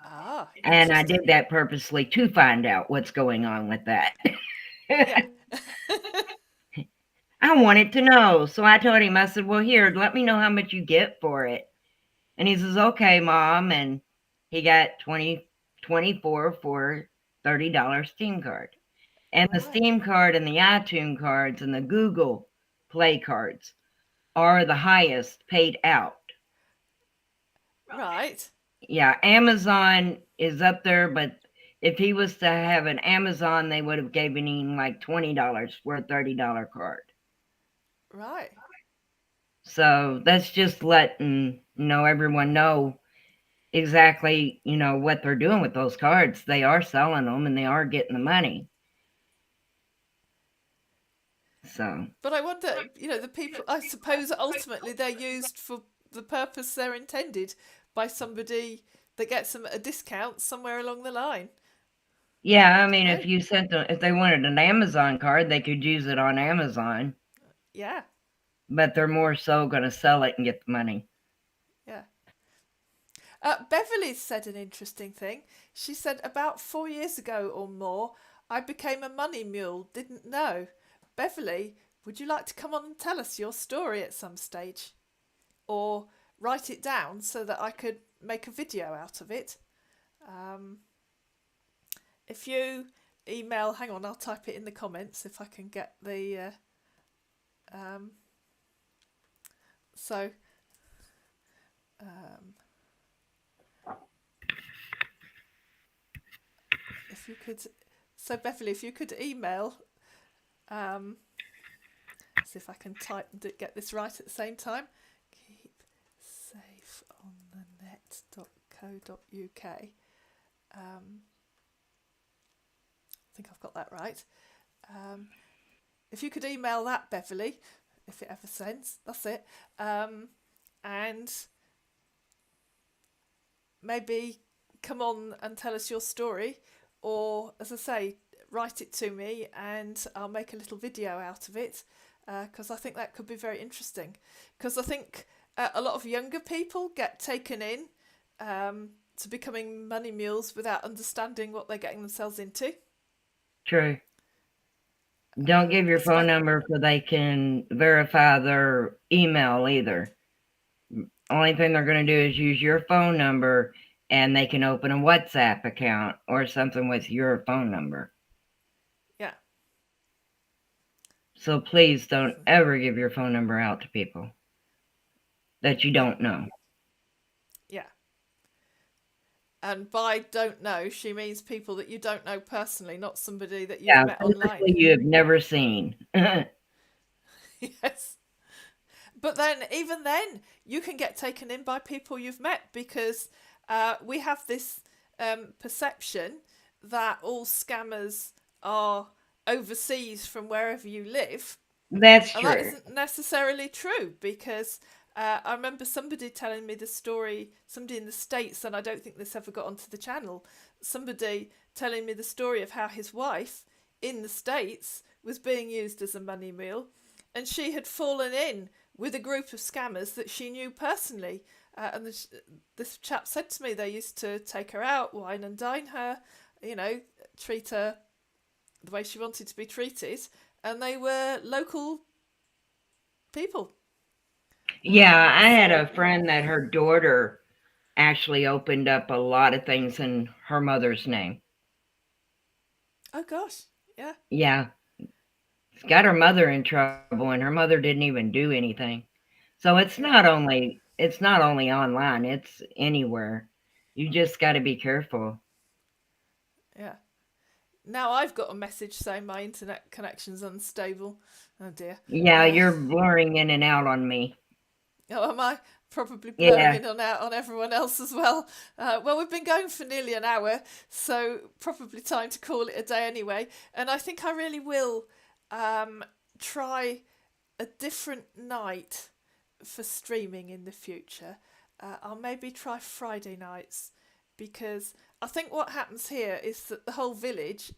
Ah, and I did that purposely to find out what's going on with that. Yeah. I wanted to know. So I told him, I said, well, here, let me know how much you get for it. And he says, okay, Mom. And he got 24 for $30 Steam card. And the Steam card and the iTunes cards and the Google Play cards are the highest paid out. Right. Yeah, Amazon is up there, but if he was to have an Amazon, they would have given him like $20 for a $30 card. Right. So that's just letting everyone know exactly what they're doing with those cards. They are selling them and they are getting the money. So, But I wonder, the people, I suppose ultimately they're used for the purpose they're intended by somebody that gets them at a discount somewhere along the line. yeah, I Don't mean, know. if you sent them, if they wanted an Amazon card, they could use it on Amazon, Yeah, but they're more so going to sell it and get the money. yeah. Beverly said an interesting thing. She said, about 4 years ago or more, I became a money mule, didn't know. Beverly, would you like to come on and tell us your story at some stage? Or write it down so that I could make a video out of it? Um, if you email, hang on, I'll type it in the comments if I can get the. Um, so, um, if you could. So, Beverly, if you could email. See if I can type and get this right at the same time. Keep safe on the net.co.uk. I think I've got that right. If you could email that, Beverly, if it ever sends, that's it. And maybe come on and tell us your story, or as I say, write it to me and I'll make a little video out of it, because I think that could be very interesting. Because I think a lot of younger people get taken in to becoming money mules without understanding what they're getting themselves into. True. Don't give your phone number so they can verify their email either. Only thing they're going to do is use your phone number and they can open a WhatsApp account or something with your phone number. Yeah. So please don't ever give your phone number out to people that you don't know. Yeah. And by don't know, she means people that you don't know personally, not somebody that you've met online. You have never seen. Yes. But then, even then, you can get taken in by people you've met, because we have this perception that all scammers are overseas from wherever you live. That's And that true. isn't necessarily true, because I remember somebody telling me the story, somebody in the States, and I don't think this ever got onto the channel, somebody telling me the story of how his wife in the States was being used as a money mule, and she had fallen in with a group of scammers that she knew personally. And this chap said to me they used to take her out, wine and dine her, treat her the way she wanted to be treated, and they were local people. Yeah, I had a friend that her daughter actually opened up a lot of things in her mother's name. Oh gosh, yeah. Yeah, it's got her mother in trouble and her mother didn't even do anything. So Yeah, it's not only online, it's anywhere. You just got to be careful. yeah. Now I've got a message saying my internet connection's unstable. Oh dear. Yeah, you're blurring in and out on me. Oh, am I? Probably blurring Yeah. in and out on everyone else as well. Well, we've been going for nearly an hour, so probably time to call it a day anyway. And I think I really will try a different night for streaming in the future. I'll maybe try Friday nights, because I think what happens here is that the whole village.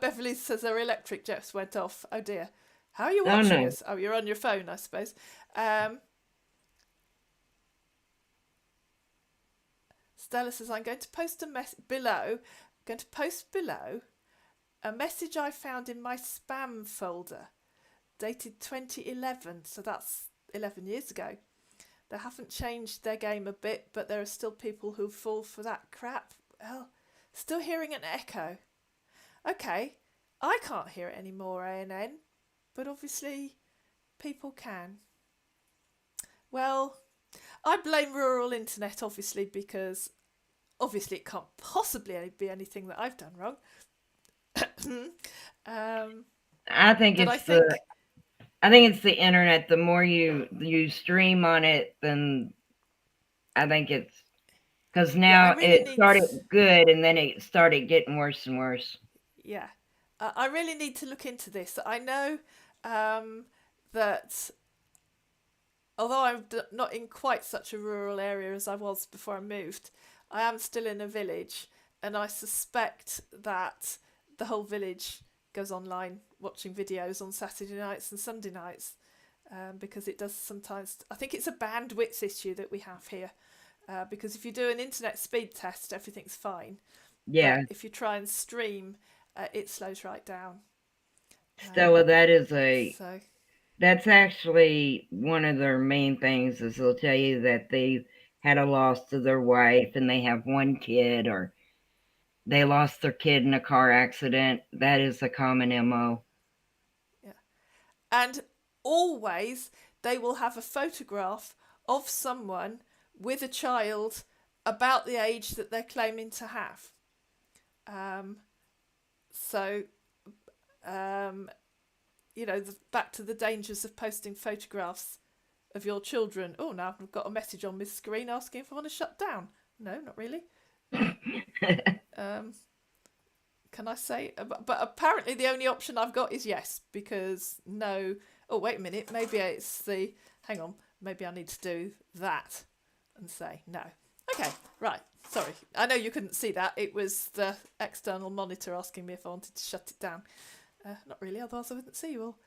Beverly says her electric just went off. Oh dear. How are you Oh watching no. us? Oh, you're on your phone, I suppose. Um, Stella says, I'm going to post a below. I'm going to post below a message I found in my spam folder, dated 2011. So that's 11 years ago. They haven't changed their game a bit, but there are still people who fall for that crap. Well, still hearing an echo. Okay, I can't hear it anymore, ANN, but obviously people can. Well, I blame rural internet, obviously, because obviously it can't possibly be anything that I've done wrong. I think But I it's think, the internet. The more you stream on it, then I think it's because yeah, I now really it need, started good and then it started getting worse and worse. yeah, I really need to look into this. I know that although I'm not in quite such a rural area as I was before I moved, I am still in a village, and I suspect that the whole village goes online watching videos on Saturday nights and Sunday nights, because it does sometimes. I think it's a bandwidth issue that we have here, because if you do an internet speed test, everything's fine, Yeah. but if you try and stream, it slows right down. Stella, So that's actually one of their main things is they'll tell you that they had a loss to their wife and they have one kid, or they lost their kid in a car accident. That is a common MO. yeah, and always they will have a photograph of someone with a child about the age that they're claiming to have. Um, so, um, back to the dangers of posting photographs of your children. Oh, now I've got a message on my screen asking if I want to shut down. No, not really. Um, can I say? But apparently the only option I've got is yes, because no. Oh, wait a minute. Maybe it's the. Hang on. Maybe I need to do that and say no. Okay, right. Sorry. I know you couldn't see that. It was the external monitor asking me if I wanted to shut it down. Not really, otherwise I wouldn't see you all.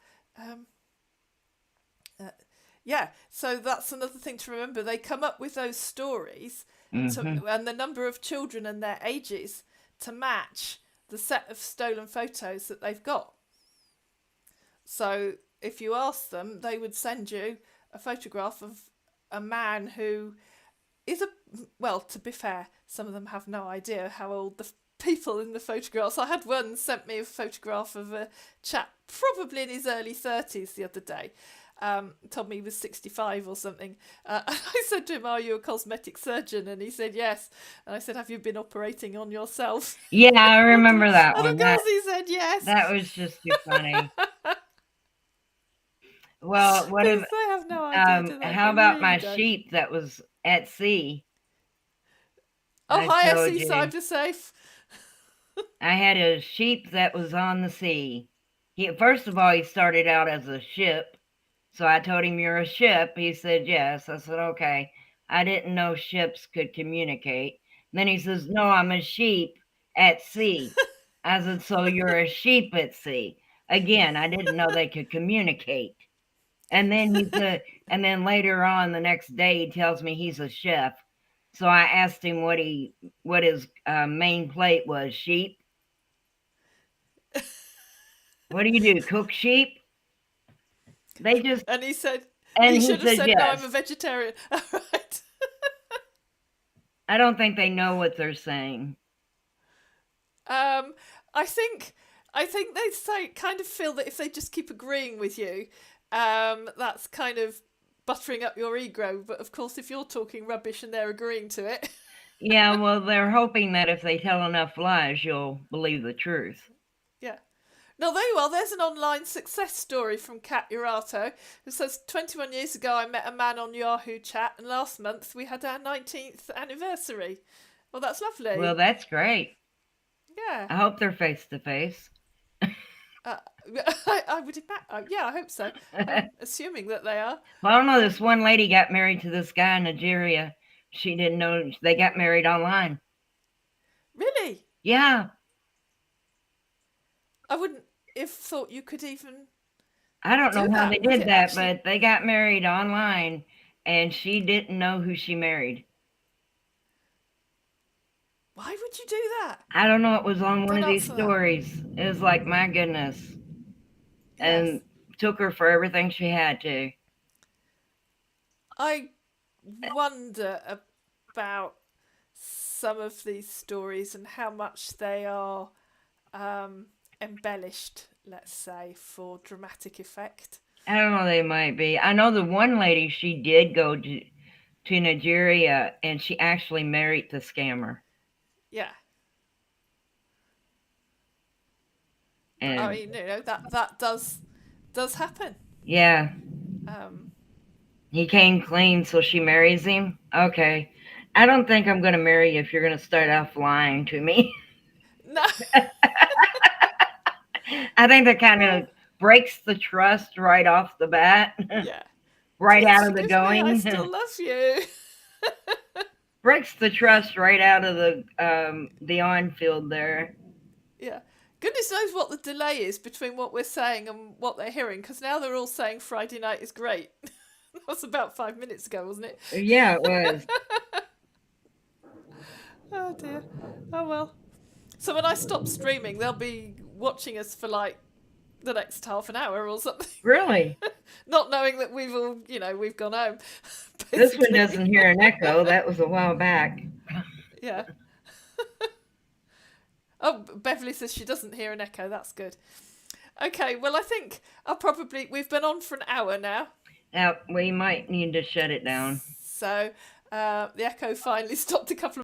Yeah, so that's another thing to remember. They come up with those stories and the number of children and their ages to match the set of stolen photos that they've got. So if you ask them, they would send you a photograph of a man who is well, to be fair, some of them have no idea how old the people in the photographs. I had one sent me a photograph of a chap probably in his early 30s the other day. Told me he was 65 or something. And I said to him, "Are you a cosmetic surgeon?" And he said, "Yes." And I said, "Have you been operating on yourself?" Yeah, I remember that And one. of course he said yes. That was just too funny. Well, what if They have no idea, do they? how They about really my don't. sheep that was at sea? Oh, I hi, told SE you. Cybersafe. I had a sheep that was on the sea. First of all, he started out as a ship. So I told him, "You're a ship." He said, "Yes." I said, "Okay." I didn't know ships could communicate. Then he says, "No, I'm a sheep at sea." I said, "So you're a sheep at sea." Again, I didn't know they could communicate. And then he said, and then later on the next day, he tells me he's a chef. So I asked him what his main plate was. Sheep. What do you do? Cook sheep? They just, And he said, and he he should have said said, "No, I'm yes. a vegetarian." All right. I don't think they know what they're saying. Um, I think they say kind of feel that if they just keep agreeing with you, that's kind of buttering up your ego. But of course, if you're talking rubbish and they're agreeing to it, Yeah, well, they're hoping that if they tell enough lies, you'll believe the truth. yeah. No, there you are. There's an online success story from Kat Urato, who says 21 years ago I met a man on Yahoo Chat, and last month we had our 19th anniversary. Well, that's Well, lovely. that's great. Yeah. I hope they're face to face. Uh, I would imagine. Yeah, I hope so. I'm assuming that they are. Well, I don't know. This one lady got married to this guy in Nigeria. She didn't know they got married online. Really? Yeah, I wouldn't have thought you could even I don't know do how they that. Would did it that, actually? but they got married online and she didn't know who she married. Why would you do that? I don't know. It was on one Don't of these answer that. stories. It was like, my goodness. And Yes. took her for everything she had to. I wonder about some of these stories and how much they are embellished, let's say, for dramatic effect. I don't know, they might be. I know the one lady, she did go to Nigeria and she actually married the scammer. Yeah. But I And mean, that does happen. yeah, Um, he came clean, so she marries him. Okay. I don't think I'm going to marry you if you're going to start off lying to me. no. I think that kind of breaks the trust right off the bat, Yeah. right Please out of the forgive me, I going. still love you. Breaks the trust right out of the on field there. Yeah. Goodness knows what the delay is between what we're saying and what they're hearing, because now they're all saying Friday night is great. That was about 5 minutes ago, wasn't it? Yeah, it was. Oh dear. Oh well. So when I stop streaming, they'll be watching us for like the next half an hour or something, Really? not knowing that we've all, we've gone home. This one Basically. doesn't hear an echo. That was a while back. Yeah. Oh, Beverly says she doesn't hear an echo. That's good. Okay, well, I think we've been on for an hour now. Now, we might need to shut it down. So the echo finally stopped a couple of